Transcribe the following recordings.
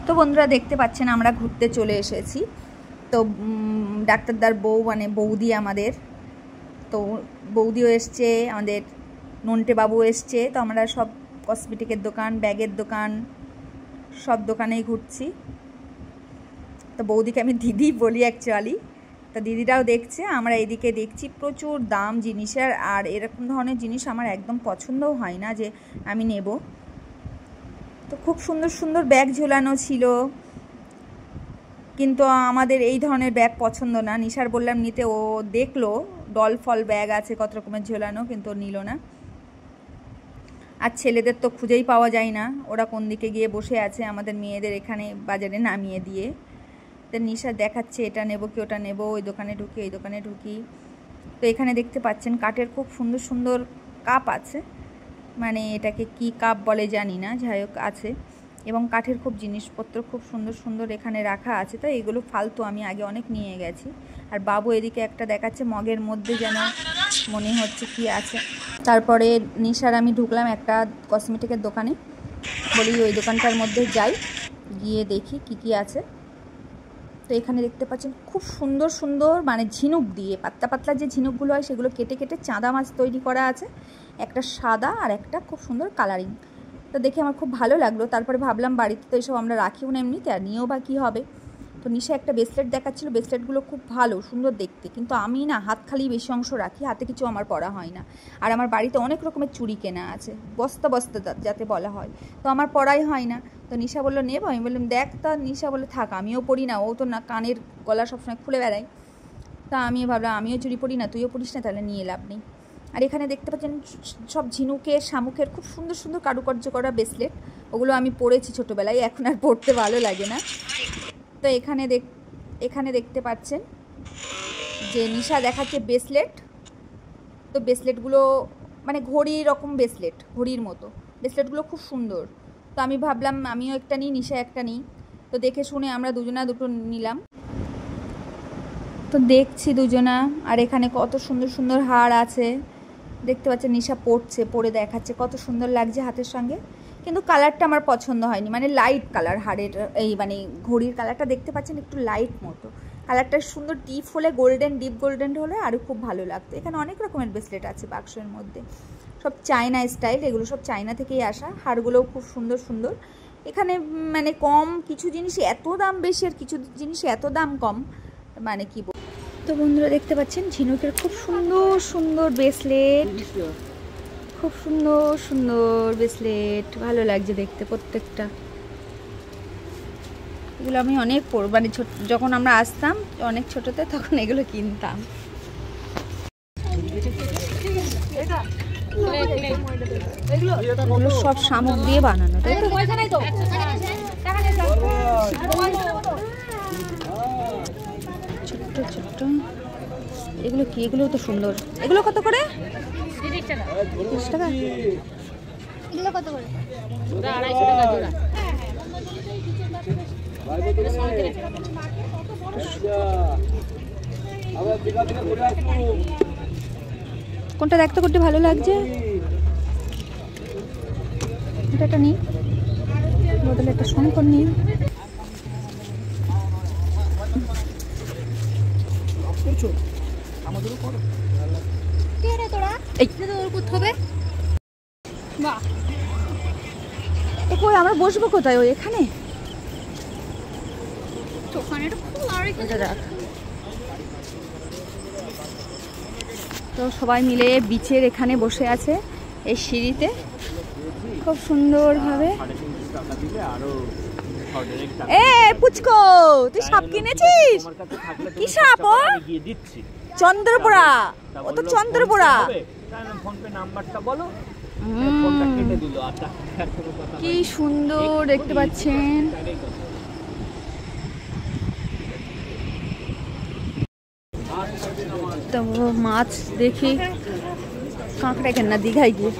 তো বন্ধুরা দেখতে পাচ্ছেন আমরা ঘুরতে চলে এসেছি। তো ডাক্তারদার বউ মানে বৌদি আমাদের, তো বৌদিও এসছে, আমাদের নন্টে বাবু এসছে। তো আমরা সব কসমেটিকের দোকান, ব্যাগের দোকান, সব দোকানেই ঘুরছি। তো বৌদিকে আমি দিদি বলি অ্যাকচুয়ালি। তো দিদিরাও দেখছে, আমরা এদিকে দেখছি প্রচুর দাম জিনিসের। আর এরকম ধরনের জিনিস আমার একদম পছন্দও হয় না যে আমি নেব। তো খুব সুন্দর সুন্দর ব্যাগ ঝোলানো ছিল, কিন্তু আমাদের এই ধরনের ব্যাগ পছন্দ না। নিশার বললাম নিতে, ও দেখলো ডল ফল ব্যাগ আছে কত রকমের ঝোলানো, কিন্তু নিল না। আর ছেলেদের তো খুঁজেই পাওয়া যায় না, ওরা কোন দিকে গিয়ে বসে আছে আমাদের মেয়েদের এখানে বাজারে নামিয়ে দিয়ে। তো নিশা দেখাচ্ছে এটা নেব কি ওটা নেব, ওই দোকানে ঢুকি ওই দোকানে ঢুকি। তো এখানে দেখতে পাচ্ছেন কাঠের খুব সুন্দর সুন্দর কাপ আছে, মানে এটাকে কি কাপ বলে জানি না, যাই হোক আছে। এবং কাঠের খুব জিনিসপত্র খুব সুন্দর সুন্দর এখানে রাখা আছে। তো এগুলো ফালতু, আমি আগে অনেক নিয়ে গেছি। আর বাবু এদিকে একটা দেখাচ্ছে মগের মধ্যে, যেন মনে হচ্ছে কি আছে। তারপরে নিশার আমি ঢুকলাম একটা কসমেটিকের দোকানে, বলি ওই দোকানটার মধ্যে যাই, গিয়ে দেখি কি কি আছে। তো এখানে দেখতে পাচ্ছেন খুব সুন্দর সুন্দর মানে ঝিনুক দিয়ে, পাতলা পাতলা যে ঝিনুকগুলো হয় সেগুলো কেটে কেটে চাঁদা মাছ তৈরি করা আছে, একটা সাদা আর একটা খুব সুন্দর কালারিং। তো দেখে আমার খুব ভালো লাগলো। তারপরে ভাবলাম বাড়িতে তো এইসব আমরা রাখিও না এমনিতে, আর নিয়েও বা কী হবে। তো নিশা একটা ব্রেসলেট দেখাচ্ছিলো, ব্রেসলেটগুলো খুব ভালো সুন্দর দেখতে, কিন্তু আমি না হাত খালি বেশি অংশ রাখি, হাতে কিছু আমার পরা হয় না। আর আমার বাড়িতে অনেক রকমের চুড়ি কেনা আছে, বস্তা বস্তা যাতে বলা হয়, তো আমার পরাই হয় না। তো নিশা বললো নেব, আমি বললাম দেখ। তা নিশা বলে থাক, আমিও পরি না, ও তো না কানের গলা সবসময় খুলে বেড়ায়। তা আমিও ভাবলাম আমিও চুড়ি পরি না, তুইও পরিস না, তাহলে নিয়ে লাভ নেই। আর এখানে দেখতে পাচ্ছেন সব ঝিনুকের শামুকের খুব সুন্দর সুন্দর কারুকার্য করা ব্রেসলেট, ওগুলো আমি পরেছি ছোটোবেলায়, এখন আর পরতে ভালো লাগে না। তো এখানে দেখতে পাচ্ছেন যে নিশা দেখাচ্ছে ব্রেসলেট। তো ব্রেসলেটগুলো মানে ঘড়ি রকম ব্রেসলেট, ঘড়ির মতো ব্রেসলেটগুলো খুব সুন্দর। তো আমি ভাবলাম আমিও একটা নিই, নিশা একটা নিই। তো দেখে শুনে আমরা দুজনা দুটো নিলাম। তো দেখছি দুজনা। আর এখানে কত সুন্দর সুন্দর হার আছে দেখতে পাচ্ছেন, নিশা পরছে, পরে দেখাচ্ছে কত সুন্দর লাগছে হাতের সঙ্গে। কিন্তু কালারটা আমার পছন্দ হয়নি, মানে লাইট কালার হারের, এই মানে ঘড়ির কালারটা দেখতে পাচ্ছেন একটু লাইট মতো। কালারটা সুন্দর ডিপ হলে, গোল্ডেন ডিপ গোল্ডেন হলে আরও খুব ভালো লাগতো। এখানে অনেক রকমের ব্রেসলেট আছে বাক্সের মধ্যে, সব চায়না স্টাইল, এগুলো সব চায়না থেকেই আসা। হারগুলোও খুব সুন্দর সুন্দর। এখানে মানে কম কিছু জিনিস এত দাম বেশি, আর কিছু জিনিস এত দাম কম, মানে কি। তো বন্ধুরা দেখতে পাচ্ছেন ঝিনুকের খুব সুন্দর সুন্দর ব্রেসলেট, খুব সুন্দর সুন্দর ব্রেসলেট, ভালো লাগছে দেখতে প্রত্যেকটা। এগুলো আমি অনেক মানে যখন আমরা আসতাম অনেক ছোটতে, তখন এগুলো কিনতাম। এগুলো সব শামুক দিয়ে বানানো, তাই তো? ছোট্ট ছোট্ট এগুলো কি, এগুলো তো সুন্দর। এগুলো কত করে? 30 টাকা। 30 টাকা। এগুলো কত করে? 250 টাকা জোড়া। কোনটা দেখতে করতে ভালো লাগছে, এটা নিই, বদলে একটা শঙ্কর নিই। আমরা বসবো কোথায়? ওই এখানে তো সবাই মিলে বিচের এখানে বসে আছে এই সিঁড়িতে, খুব সুন্দর ভাবে। পুচকো, তুই সাপ কিনেছিস? কি সাপ? ও চন্দ্রপোড়া, ও তো চন্দ্রপোড়া। কি সুন্দর দেখতে পাচ্ছেন। তো মাছ দেখি, কাঁকড়া কেন না দীঘায় গিয়ে।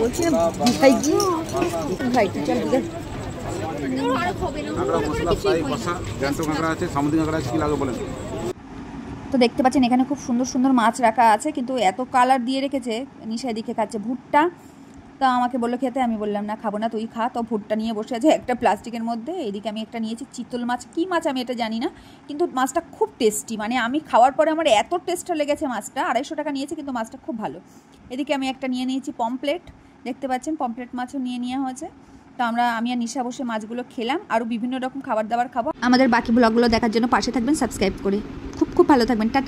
বলছি দীঘায় গিয়ে, ভাই চল দীঘায়। তো দেখতে পাচ্ছেন এখানে খুব সুন্দর সুন্দর মাছ রাখা আছে, কিন্তু এত কালার দিয়ে রেখেছে। নিশা এদিকে খাচ্ছে ভুট্টা, তা আমাকে বললো খেতে, আমি বললাম না খাবো না, তুই খা। তো ভুট্টা নিয়ে বসে আছে একটা প্লাস্টিকের মধ্যে। এদিকে আমি একটা নিয়েছি চিতল মাছ, কী মাছ আমি এটা জানি না, কিন্তু মাছটা খুব টেস্টি। মানে আমি খাওয়ার পরে আমার এত টেস্ট লেগেছে মাছটা। 250 টাকা নিয়েছে, কিন্তু মাছটা খুব ভালো। এদিকে আমি একটা নিয়ে নিয়েছি পমপ্লেট, দেখতে পাচ্ছেন পমপ্লেট মাছও নিয়ে নেওয়া হয়েছে। তো আমি আর নিশা বসে মাছগুলো খেলাম। আরও বিভিন্ন রকম খাবার দাবার খাবো। আমাদের বাকি ব্লগগুলো দেখার জন্য পাশে থাকবেন সাবস্ক্রাইব করে। খুব খুব ভালো থাকবেন, টাটা।